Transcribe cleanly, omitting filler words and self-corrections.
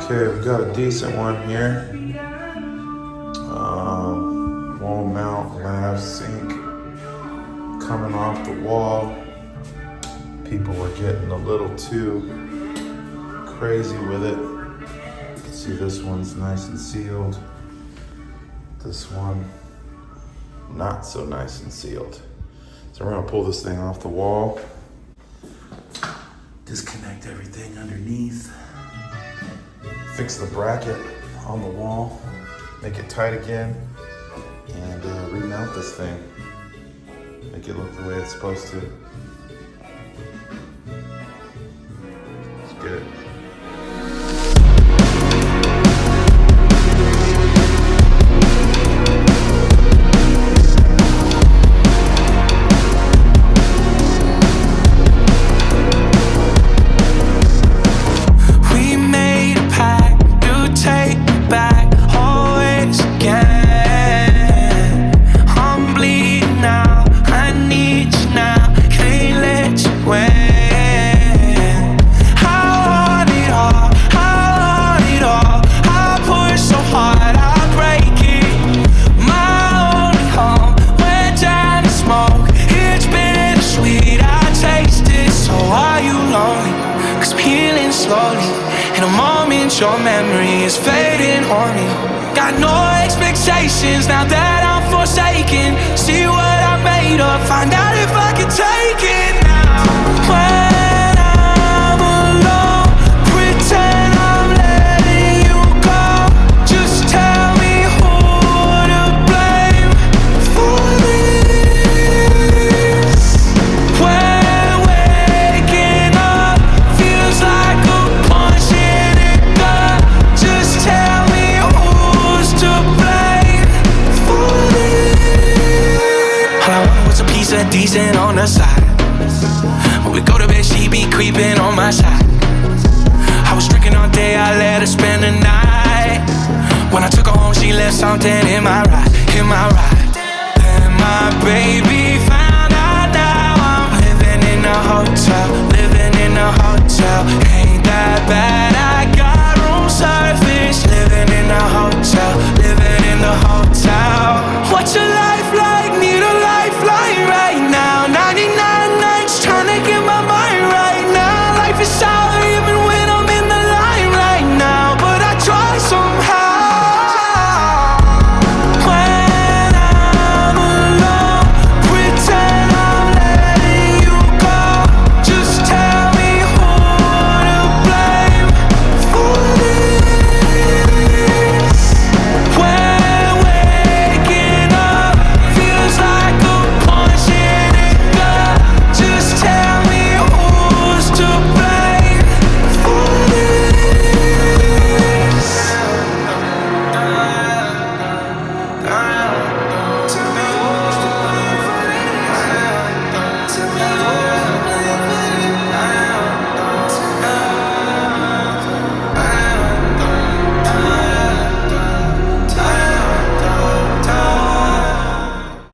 Okay, we got a decent one here. Wall mount, lav sink coming off the wall. People were getting a little too crazy with it. See, this one's nice and sealed. This one, not so nice and sealed. So we're gonna pull this thing off the wall. Disconnect everything underneath. Fix the bracket on the wall. Make it tight again. And remount this thing. Make it look the way it's supposed to. Let's get it. Your memory is fading on me. Got no expectations now that I'm forsaken. See what I made of, find out if I can take it now. When I'm alone, pretend I'm letting you go. Just tell me who to blame for this. When waking up feels like a punch in it. Just tell me who's to blame for this. All I wanted was a piece of decent on the side. When we go to bed, she be creeping on my side. I was drinking all day, I let her spend the night. When I took her home, she left something in my ride, in my ride. Then my baby found out now I'm living in a hotel.